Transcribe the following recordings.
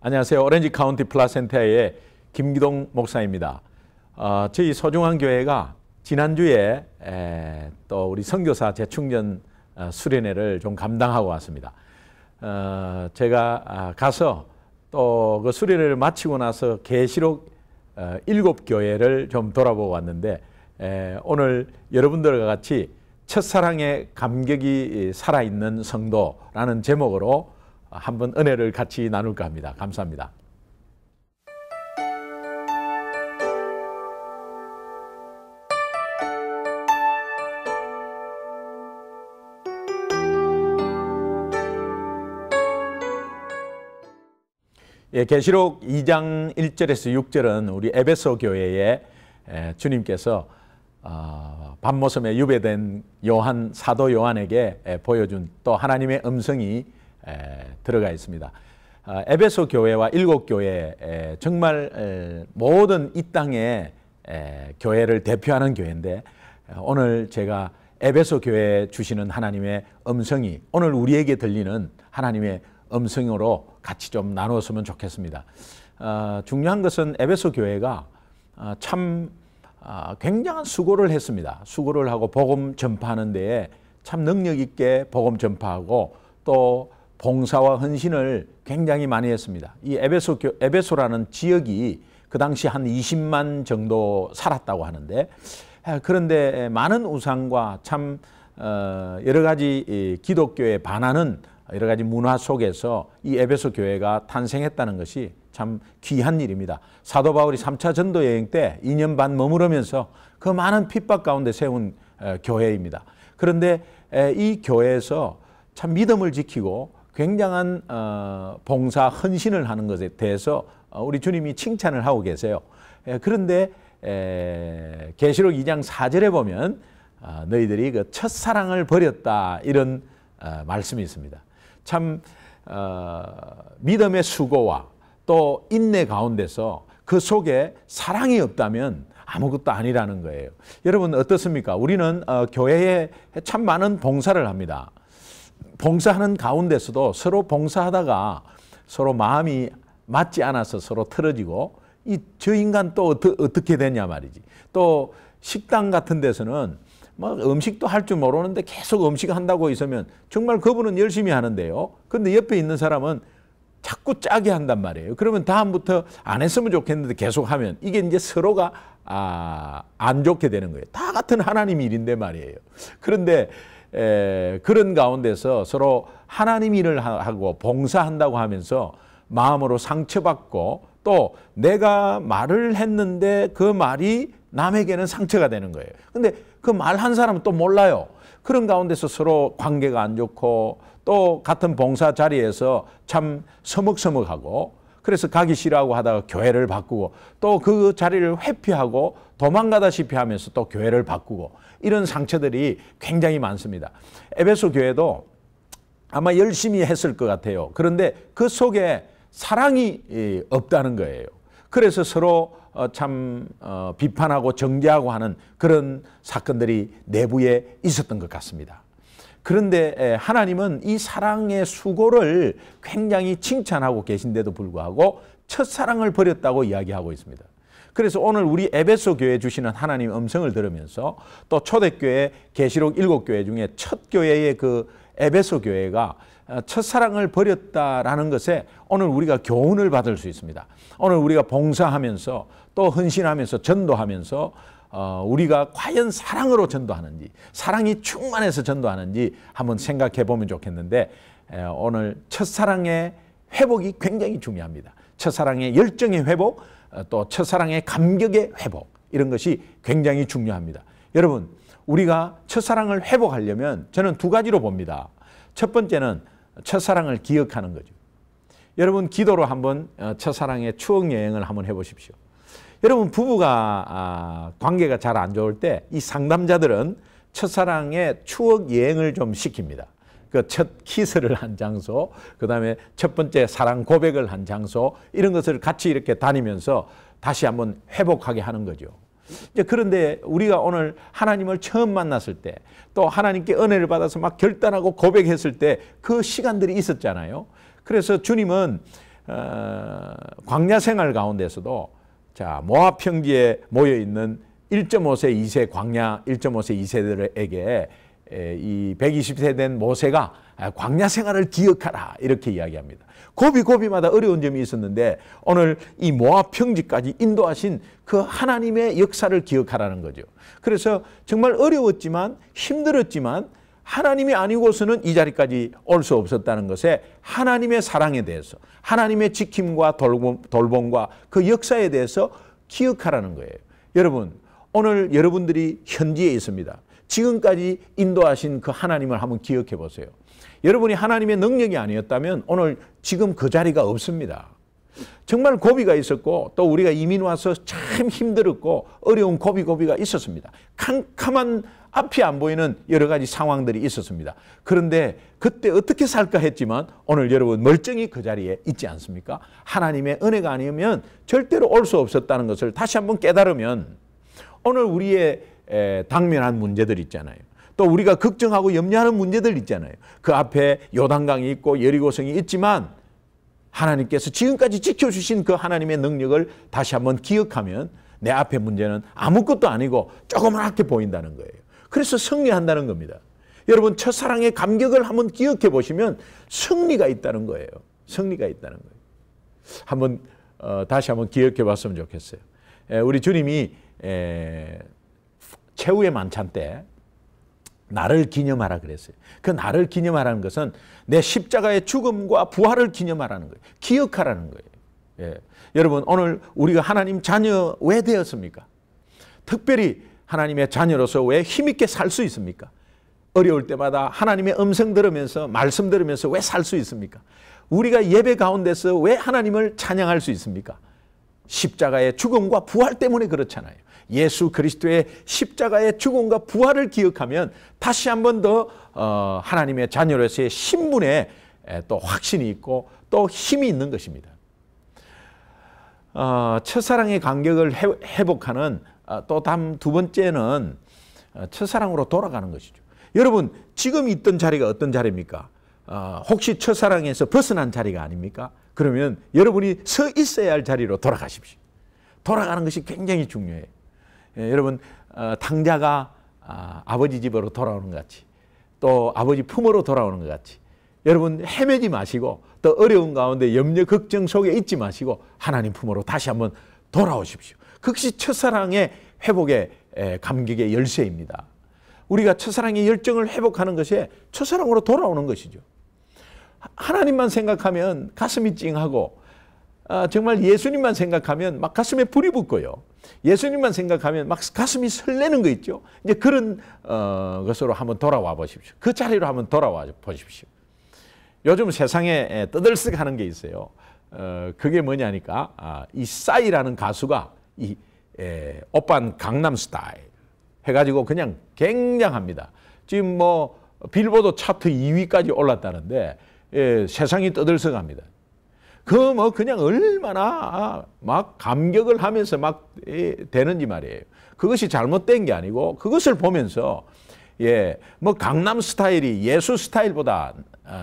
안녕하세요. 오렌지 카운티 플라센타의 김기동 목사입니다. 저희 소중한 교회가 지난주에 또 우리 선교사 재충전 수련회를 좀 감당하고 왔습니다. 제가 가서 또 그 수련회를 마치고 나서 계시록 7교회를 좀 돌아보고 왔는데 오늘 여러분들과 같이 첫사랑의 감격이 살아있는 성도라는 제목으로 한번 은혜를 같이 나눌까 합니다. 감사합니다. 계시록 2장 1절에서 6절은 우리 에베소 교회에 주님께서 밤모섬에 유배된 사도 요한에게 보여준 또 하나님의 음성이 들어가 있습니다. 에베소 교회와 7교회 정말 모든 이 땅의 교회를 대표하는 교회인데 오늘 제가 에베소 교회에 주시는 하나님의 음성이 오늘 우리에게 들리는 하나님의 음성으로 같이 좀 나누었으면 좋겠습니다. 중요한 것은 에베소 교회가 참 굉장한 수고를 했습니다. 수고를 하고 복음 전파하는 데에 참 능력 있게 복음 전파하고 또 봉사와 헌신을 굉장히 많이 했습니다. 이 에베소라는 지역이 그 당시 한 20만 정도 살았다고 하는데 그런데 많은 우상과 참 여러 가지 기독교에 반하는 여러 가지 문화 속에서 이 에베소 교회가 탄생했다는 것이 참 귀한 일입니다. 사도 바울이 3차 전도 여행 때 2년 반 머무르면서 그 많은 핍박 가운데 세운 교회입니다. 그런데 이 교회에서 참 믿음을 지키고 굉장한 봉사 헌신을 하는 것에 대해서 우리 주님이 칭찬을 하고 계세요. 그런데 계시록 2장 4절에 보면 너희들이 그 첫사랑을 버렸다 이런 말씀이 있습니다. 참 믿음의 수고와 또 인내 가운데서 그 속에 사랑이 없다면 아무것도 아니라는 거예요. 여러분 어떻습니까? 우리는 교회에 참 많은 봉사를 합니다. 봉사하는 가운데서도 서로 봉사하다가 서로 마음이 맞지 않아서 서로 틀어지고 저 인간 또 어떻게 되냐 말이지. 또 식당 같은 데서는 뭐 음식도 할 줄 모르는데 계속 음식 한다고 있으면 정말 그분은 열심히 하는데요. 그런데 옆에 있는 사람은 자꾸 짜게 한단 말이에요. 그러면 다음부터 안 했으면 좋겠는데 계속 하면 이게 이제 서로가 안 좋게 되는 거예요. 다 같은 하나님 일인데 말이에요. 그런데 그런 가운데서 서로 하나님 일을 하고 봉사한다고 하면서 마음으로 상처받고 또 내가 말을 했는데 그 말이 남에게는 상처가 되는 거예요. 근데 그 말 한 사람은 또 몰라요. 그런 가운데서 서로 관계가 안 좋고 또 같은 봉사 자리에서 참 서먹서먹하고 그래서 가기 싫어하고 하다가 교회를 바꾸고 또 그 자리를 회피하고 도망가다시피 하면서 또 교회를 바꾸고 이런 상처들이 굉장히 많습니다. 에베소 교회도 아마 열심히 했을 것 같아요. 그런데 그 속에 사랑이 없다는 거예요. 그래서 서로 참 비판하고 정죄하고 하는 그런 사건들이 내부에 있었던 것 같습니다. 그런데 하나님은 이 사랑의 수고를 굉장히 칭찬하고 계신데도 불구하고 첫사랑을 버렸다고 이야기하고 있습니다. 그래서 오늘 우리 에베소 교회에 주시는 하나님의 음성을 들으면서 또 초대교회 계시록 7교회 중에 첫 교회의 그 에베소 교회가 첫사랑을 버렸다라는 것에 오늘 우리가 교훈을 받을 수 있습니다. 오늘 우리가 봉사하면서 또 헌신하면서 전도하면서 우리가 과연 사랑으로 전도하는지 사랑이 충만해서 전도하는지 한번 생각해 보면 좋겠는데 오늘 첫사랑의 회복이 굉장히 중요합니다. 첫사랑의 열정의 회복 또 첫사랑의 감격의 회복 이런 것이 굉장히 중요합니다. 여러분 우리가 첫사랑을 회복하려면 저는 두 가지로 봅니다. 첫 번째는 첫사랑을 기억하는 거죠. 여러분 기도로 한번 첫사랑의 추억 여행을 한번 해보십시오. 여러분 부부가 관계가 잘 안 좋을 때 이 상담자들은 첫사랑의 추억 여행을 좀 시킵니다. 그 첫 키스를 한 장소, 그 다음에 첫 번째 사랑 고백을 한 장소 이런 것을 같이 이렇게 다니면서 다시 한번 회복하게 하는 거죠. 이제 그런데 우리가 오늘 하나님을 처음 만났을 때 또 하나님께 은혜를 받아서 막 결단하고 고백했을 때 그 시간들이 있었잖아요. 그래서 주님은 광야 생활 가운데서도 자, 모압 평지에 모여 있는 1.5세, 2세 광야 1.5세, 2세들에게 이 120세 된 모세가 광야 생활을 기억하라 이렇게 이야기합니다. 고비고비마다 어려운 점이 있었는데 오늘 이 모압 평지까지 인도하신 그 하나님의 역사를 기억하라는 거죠. 그래서 정말 어려웠지만 힘들었지만 하나님이 아니고서는 이 자리까지 올 수 없었다는 것에 하나님의 사랑에 대해서 하나님의 지킴과 돌봄과 그 역사에 대해서 기억하라는 거예요. 여러분, 오늘 여러분들이 현지에 있습니다. 지금까지 인도하신 그 하나님을 한번 기억해 보세요. 여러분이 하나님의 능력이 아니었다면 오늘 지금 그 자리가 없습니다. 정말 고비가 있었고 또 우리가 이민 와서 참 힘들었고 어려운 고비가 있었습니다. 캄캄한 앞이 안 보이는 여러 가지 상황들이 있었습니다. 그런데 그때 어떻게 살까 했지만 오늘 여러분 멀쩡히 그 자리에 있지 않습니까? 하나님의 은혜가 아니면 절대로 올 수 없었다는 것을 다시 한번 깨달으면 오늘 우리의 당면한 문제들 있잖아요. 또 우리가 걱정하고 염려하는 문제들 있잖아요. 그 앞에 요단강이 있고 여리고성이 있지만 하나님께서 지금까지 지켜주신 그 하나님의 능력을 다시 한번 기억하면 내 앞에 문제는 아무것도 아니고 조그맣게 보인다는 거예요. 그래서 승리한다는 겁니다. 여러분 첫사랑의 감격을 한번 기억해 보시면 승리가 있다는 거예요. 승리가 있다는 거예요. 한번 다시 한번 기억해 봤으면 좋겠어요. 우리 주님이 최후의 만찬 때 나를 기념하라 그랬어요. 그 나를 기념하라는 것은 내 십자가의 죽음과 부활을 기념하라는 거예요. 기억하라는 거예요. 예. 여러분 오늘 우리가 하나님 자녀 왜 되었습니까? 특별히 하나님의 자녀로서 왜 힘있게 살 수 있습니까? 어려울 때마다 하나님의 음성 들으면서 말씀 들으면서 왜 살 수 있습니까? 우리가 예배 가운데서 왜 하나님을 찬양할 수 있습니까? 십자가의 죽음과 부활 때문에 그렇잖아요. 예수 그리스도의 십자가의 죽음과 부활을 기억하면 다시 한 번 더 하나님의 자녀로서의 신분에 또 확신이 있고 또 힘이 있는 것입니다. 첫사랑의 간격을 회복하는 또 다음 두 번째는 첫사랑으로 돌아가는 것이죠. 여러분 지금 있던 자리가 어떤 자리입니까? 혹시 첫사랑에서 벗어난 자리가 아닙니까? 그러면 여러분이 서 있어야 할 자리로 돌아가십시오. 돌아가는 것이 굉장히 중요해요. 여러분 탕자가 아버지 집으로 돌아오는 것 같이 또 아버지 품으로 돌아오는 것 같이 여러분 헤매지 마시고 또 어려운 가운데 염려 걱정 속에 있지 마시고 하나님 품으로 다시 한번 돌아오십시오. 그것이 첫사랑의 회복의 감격의 열쇠입니다. 우리가 첫사랑의 열정을 회복하는 것이 첫사랑으로 돌아오는 것이죠. 하나님만 생각하면 가슴이 찡하고 정말 예수님만 생각하면 막 가슴에 불이 붙고요. 예수님만 생각하면 막 가슴이 설레는 거 있죠. 이제 그런 것으로 한번 돌아와 보십시오. 그 자리로 한번 돌아와 보십시오. 요즘 세상에 떠들썩하는 게 있어요. 그게 뭐냐니까 이 싸이라는 가수가 이 오빤 강남 스타일 해가지고 그냥 굉장합니다. 지금 뭐 빌보드 차트 2위까지 올랐다는데 세상이 떠들썩합니다. 그 뭐 그냥 얼마나 막 감격을 하면서 막 되는지 말이에요. 그것이 잘못된 게 아니고 그것을 보면서 뭐 강남 스타일이 예수 스타일보다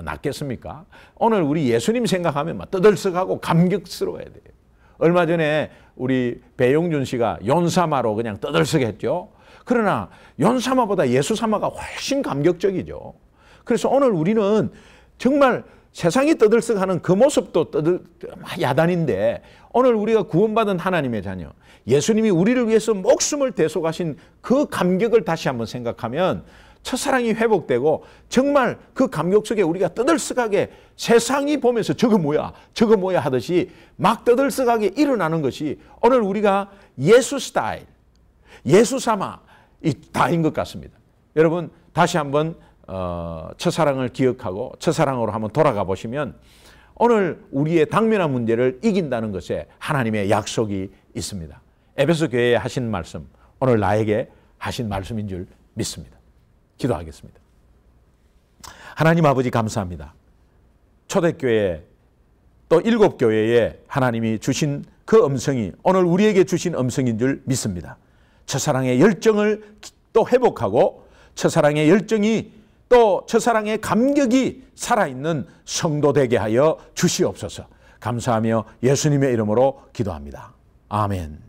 낫겠습니까? 오늘 우리 예수님 생각하면 막 떠들썩하고 감격스러워야 돼요. 얼마 전에 우리 배용준 씨가 연사마로 그냥 떠들썩했죠. 그러나 연사마보다 예수사마가 훨씬 감격적이죠. 그래서 오늘 우리는 정말 세상이 떠들썩하는 그 모습도 야단인데 오늘 우리가 구원받은 하나님의 자녀 예수님이 우리를 위해서 목숨을 대속하신 그 감격을 다시 한번 생각하면 첫사랑이 회복되고 정말 그 감격 속에 우리가 떠들썩하게 세상이 보면서 저거 뭐야 하듯이 막 떠들썩하게 일어나는 것이 오늘 우리가 예수 스타일 예수 삼아 다인 것 같습니다. 여러분 다시 한번 첫사랑을 기억하고 첫사랑으로 한번 돌아가 보시면 오늘 우리의 당면한 문제를 이긴다는 것에 하나님의 약속이 있습니다. 에베소 교회에 하신 말씀 오늘 나에게 하신 말씀인 줄 믿습니다. 기도하겠습니다. 하나님 아버지 감사합니다. 초대교회 또 7교회에 하나님이 주신 그 음성이 오늘 우리에게 주신 음성인 줄 믿습니다. 첫사랑의 열정을 또 회복하고 첫사랑의 열정이 또 첫사랑의 감격이 살아있는 성도 되게 하여 주시옵소서. 감사하며 예수님의 이름으로 기도합니다. 아멘.